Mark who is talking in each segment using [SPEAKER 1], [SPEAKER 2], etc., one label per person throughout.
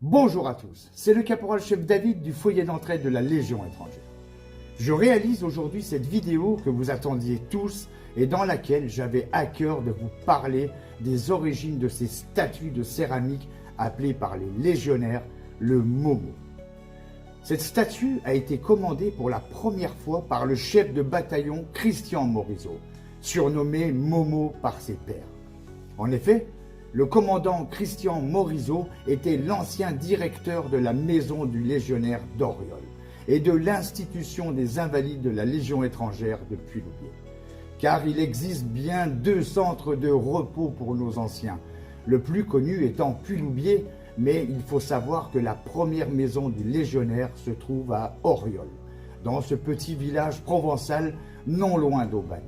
[SPEAKER 1] Bonjour à tous, c'est le caporal-chef David du foyer d'entraide de la Légion étrangère. Je réalise aujourd'hui cette vidéo que vous attendiez tous et dans laquelle j'avais à cœur de vous parler des origines de ces statues de céramique appelées par les légionnaires le Momo. Cette statue a été commandée pour la première fois par le chef de bataillon Christian Morizot, surnommé Momo par ses pairs. En effet, le commandant Christian Morizot était l'ancien directeur de la maison du légionnaire d'Oriol et de l'institution des invalides de la Légion étrangère de Puy-Loubiers. Car il existe bien deux centres de repos pour nos anciens, le plus connu étant Puy-Loubiers, mais il faut savoir que la première maison du légionnaire se trouve à Oriol, dans ce petit village provençal non loin d'Aubagne.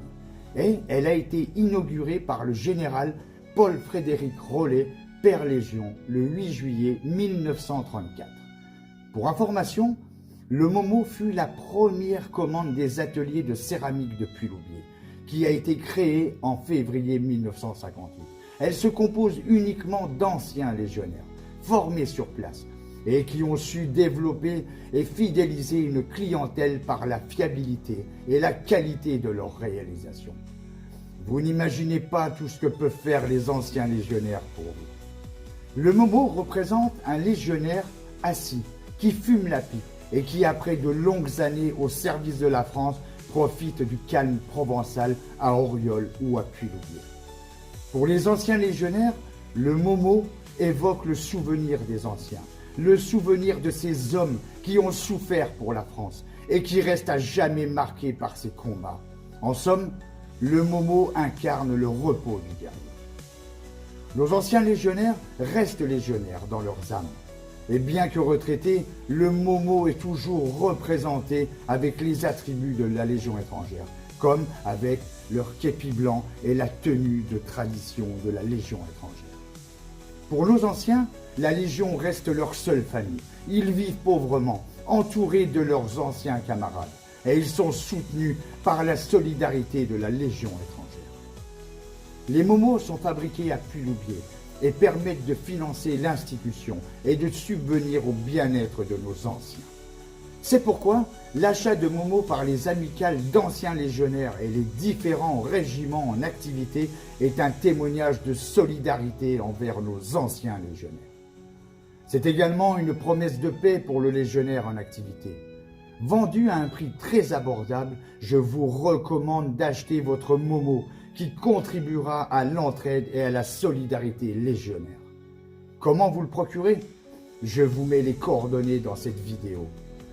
[SPEAKER 1] Et elle a été inaugurée par le général Paul-Frédéric Rollet, père Légion, le 8 juillet 1934. Pour information, le Momo fut la première commande des ateliers de céramique de Puy-Loubiers, qui a été créée en février 1958. Elle se compose uniquement d'anciens légionnaires, formés sur place, et qui ont su développer et fidéliser une clientèle par la fiabilité et la qualité de leur réalisation. Vous n'imaginez pas tout ce que peuvent faire les anciens légionnaires pour vous. Le Momo représente un légionnaire assis, qui fume la pipe et qui, après de longues années au service de la France, profite du calme provençal à Oriol ou à Puy-Loubiers. Pour les anciens légionnaires, le Momo évoque le souvenir des anciens, le souvenir de ces hommes qui ont souffert pour la France et qui restent à jamais marqués par ces combats. En somme, le Momo incarne le repos du guerrier. Nos anciens légionnaires restent légionnaires dans leurs âmes. Et bien que retraité, le Momo est toujours représenté avec les attributs de la Légion étrangère, comme avec leur képi blanc et la tenue de tradition de la Légion étrangère. Pour nos anciens, la Légion reste leur seule famille. Ils vivent pauvrement, entourés de leurs anciens camarades. Et ils sont soutenus par la solidarité de la Légion étrangère. Les Momos sont fabriqués à Puy-Loubiers et permettent de financer l'institution et de subvenir au bien-être de nos anciens. C'est pourquoi l'achat de Momo par les amicales d'anciens légionnaires et les différents régiments en activité est un témoignage de solidarité envers nos anciens légionnaires. C'est également une promesse de paix pour le légionnaire en activité. Vendu à un prix très abordable, je vous recommande d'acheter votre Momo qui contribuera à l'entraide et à la solidarité légionnaire. Comment vous le procurer? Je vous mets les coordonnées dans cette vidéo.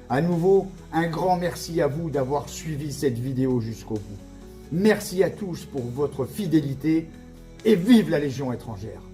[SPEAKER 1] À nouveau, un grand merci à vous d'avoir suivi cette vidéo jusqu'au bout. Merci à tous pour votre fidélité et vive la Légion étrangère!